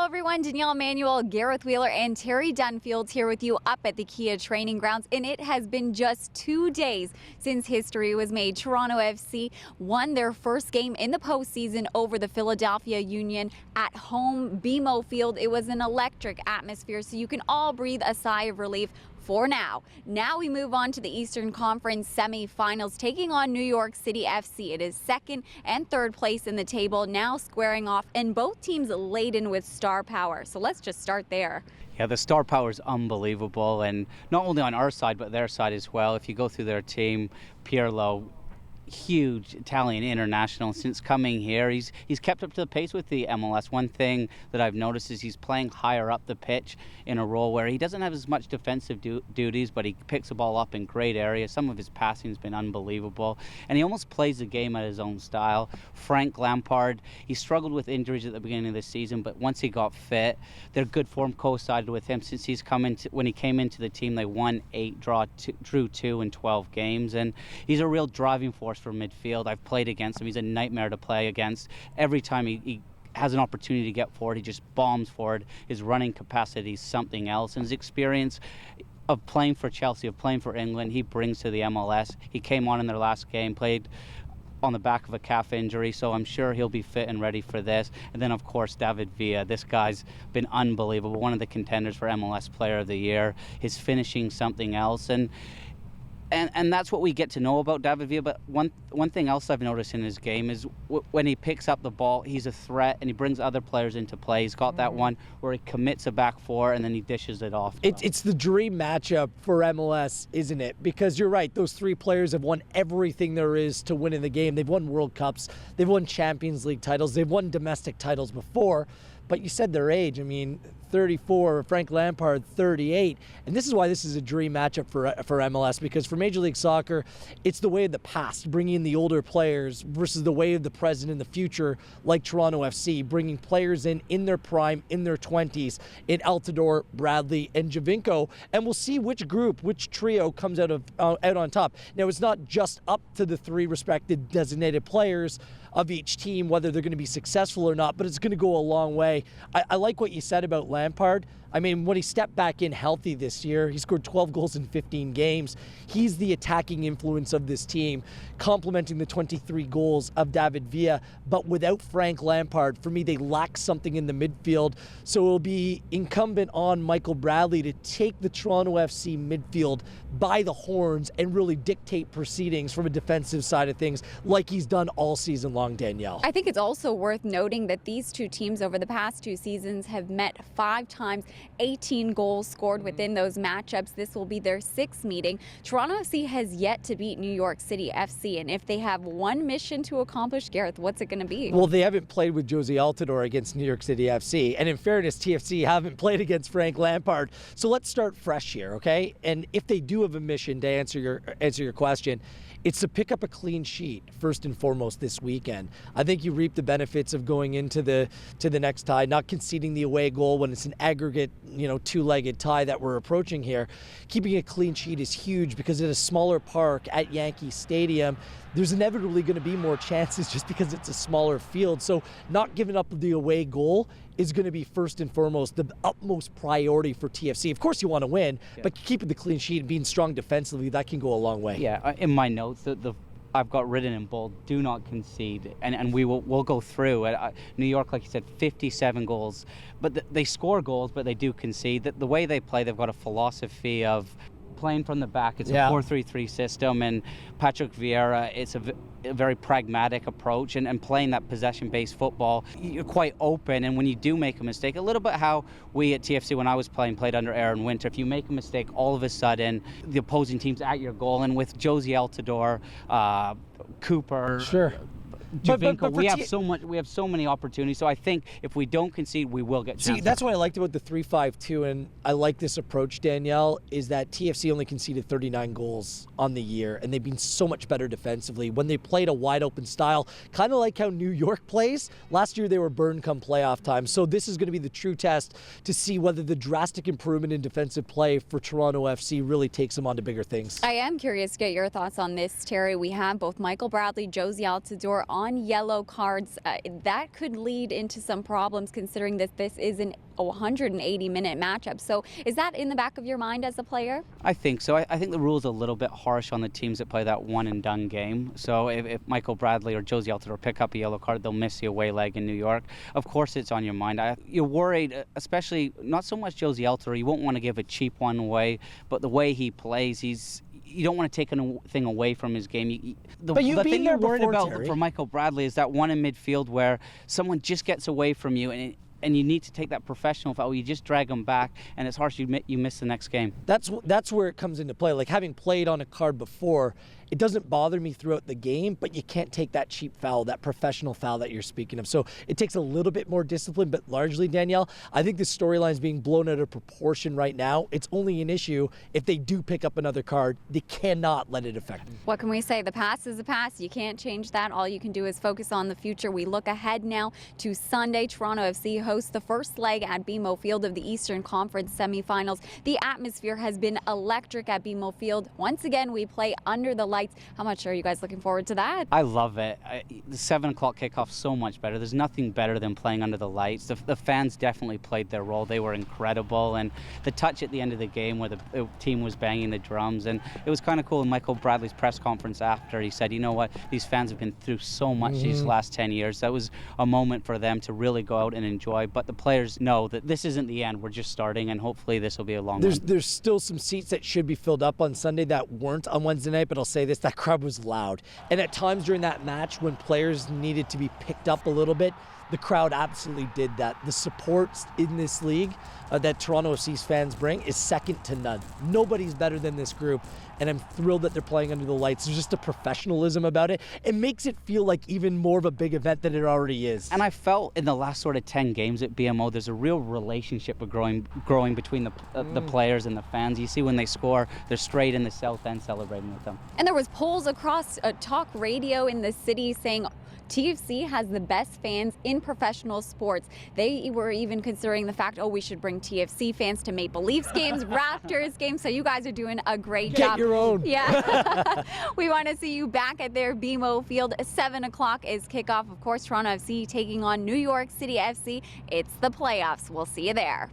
Hello everyone, Danielle Emanuel, Gareth Wheeler, and Terry Dunfield here with you up at the Kia training grounds. And it has been just 2 days since history was made. Toronto FC won their first game in the postseason over the Philadelphia Union at home BMO Field. It was an electric atmosphere, so you can all breathe a sigh of relief for now. Now we move on to the Eastern Conference semifinals, taking on New York City FC. It is second and third place in the table, now squaring off, and both teams laden with star power. So let's just start there. Yeah, the star power is unbelievable, and not only on our side, but their side as well. If you go through their team, Pirlo, huge Italian international. Since coming here, he's kept up to the pace with the MLS. One thing that I've noticed is he's playing higher up the pitch in a role where he doesn't have as much defensive duties, but he picks the ball up in great areas. Some of his passing has been unbelievable, and he almost plays the game at his own style. Frank Lampard, he struggled with injuries at the beginning of the season, but once he got fit, their good form coincided with him. Since he's come into, when he came into the team, they won 8, drew 2 in 12 games, and he's a real driving force for midfield. I've played against him. He's a nightmare to play against. Every time he has an opportunity to get forward, he just bombs forward. His running capacity is something else, and his experience of playing for Chelsea, of playing for England, he brings to the MLS. He came on in their last game, played on the back of a calf injury, so I'm sure he'll be fit and ready for this. And then, of course, David Villa. This guy's been unbelievable. One of the contenders for MLS Player of the Year. His finishing, something else. And that's what we get to know about David Villa. But one thing else I've noticed in his game is when he picks up the ball, he's a threat, and he brings other players into play. He's got that one where he commits a back four and then he dishes it off. It's the dream matchup for MLS, isn't it? Because you're right, those 3 players have won everything there is to win in the game. They've won World Cups, they've won Champions League titles, they've won domestic titles before. But you said their age. I mean, 34, Frank Lampard, 38. And this is why this is a dream matchup for MLS, because for Major League Soccer, it's the way of the past, bringing in the older players versus the way of the present and the future, like Toronto FC, bringing players in their prime, in their 20s, in Altidore, Bradley, and Giovinco. And we'll see which group, which trio comes out on top. Now, it's not just up to the 3 respected designated players of each team, whether they're going to be successful or not, but it's going to go a long way. I like what you said about Lampard. I mean, when he stepped back in healthy this year, he scored 12 goals in 15 games. He's the attacking influence of this team, complementing the 23 goals of David Villa. But without Frank Lampard, for me, they lack something in the midfield. So it'll be incumbent on Michael Bradley to take the Toronto FC midfield by the horns and really dictate proceedings from a defensive side of things, like he's done all season long, Danielle. I think it's also worth noting that these 2 teams over the past 2 seasons have met 5 times, 18 goals scored within those matchups. This will be their 6th meeting. Toronto FC has yet to beat New York City FC, and if they have one mission to accomplish, Gareth, what's it going to be? Well, they haven't played with Josie Altidore against New York City FC, and in fairness, TFC haven't played against Frank Lampard. So let's start fresh here, okay? And if they do have a mission, to answer your question, it's to pick up a clean sheet first and foremost this weekend. I think you reap the benefits of going into the next tie, not conceding the away goal when it's an aggregate, 2-legged tie that we're approaching here. Keeping a clean sheet is huge because at a smaller park at Yankee Stadium, there's inevitably going to be more chances just because it's a smaller field. So not giving up the away goal is going to be first and foremost the utmost priority for TFC. Of course you want to win, but keeping the clean sheet and being strong defensively, that can go a long way. Yeah, in my notes, I've got written in bold, do not concede, and we'll go through. New York, like you said, 57 goals, but they score goals, but they do concede. The way they play, they've got a philosophy of playing from the back. It's a 4-3-3 system, and Patrick Vieira, it's a very pragmatic approach, and playing that possession-based football, you're quite open, and when you do make a mistake, a little bit how we at TFC, when I was played under Aaron Winter, if you make a mistake, all of a sudden, the opposing team's at your goal, and with Josie Altidore, Cooper... Sure. Giovinco, we have so many opportunities. So I think if we don't concede, we will get chances. See, that's what I liked about the 3-5-2, and I like this approach, Danielle, is that TFC only conceded 39 goals on the year, and they've been so much better defensively when they played a wide open style, kind of like how New York plays. Last year they were burned come playoff time. So this is going to be the true test to see whether the drastic improvement in defensive play for Toronto FC really takes them on to bigger things. I am curious to get your thoughts on this, Terry. We have both Michael Bradley, Josie Altidore on on yellow cards. That could lead into some problems considering that this is an 180-minute matchup. So is that in the back of your mind as a player? I think so. I think the rule's a little bit harsh on the teams that play that one and done game. So if Michael Bradley or Josie Altidore pick up a yellow card, they'll miss the away leg in New York. Of course it's on your mind. You're worried, especially not so much Josie Altidore. You won't want to give a cheap one away, but the way he plays, you don't want to take anything away from his game. The thing you're worried about for Michael Bradley is that one in midfield where someone just gets away from you and you need to take that professional foul. You just drag them back, and it's harsh. You miss the next game. That's where it comes into play. Like, having played on a card before, it doesn't bother me throughout the game, but you can't take that cheap foul, that professional foul that you're speaking of. So it takes a little bit more discipline, but largely, Danielle, I think the storyline is being blown out of proportion right now. It's only an issue if they do pick up another card. They cannot let it affect them. What can we say? The past is the past. You can't change that. All you can do is focus on the future. We look ahead now to Sunday. Toronto FC hosts the first leg at BMO Field of the Eastern Conference semifinals. The atmosphere has been electric at BMO Field. Once again, we play under the lights. How much are you guys looking forward to that? I love it. The 7 o'clock kickoff so much better. There's nothing better than playing under the lights. The fans definitely played their role. They were incredible, and the touch at the end of the game where the team was banging the drums, and it was kind of cool. In Michael Bradley's press conference after, he said, you know what, these fans have been through so much these last 10 years. That was a moment for them to really go out and enjoy, but the players know that this isn't the end. We're just starting, and hopefully this will be a long one. There's still some seats that should be filled up on Sunday that weren't on Wednesday night, but I'll say this, that crowd was loud. And at times during that match when players needed to be picked up a little bit, the crowd absolutely did that. The support in this league that Toronto FC's fans bring is second to none. Nobody's better than this group, and I'm thrilled that they're playing under the lights. There's just a professionalism about it. It makes it feel like even more of a big event than it already is. And I felt in the last sort of 10 games at BMO, there's a real relationship growing between the players and the fans. You see when they score, they're straight in the south end celebrating with them. And there was polls across talk radio in the city saying TFC has the best fans in professional sports. They were even considering the fact, we should bring TFC fans to Maple Leafs games, Raptors games. So you guys are doing a great job. Get your own. Yeah. We want to see you back at their BMO Field. 7 o'clock is kickoff. Of course, Toronto FC taking on New York City FC. It's the playoffs. We'll see you there.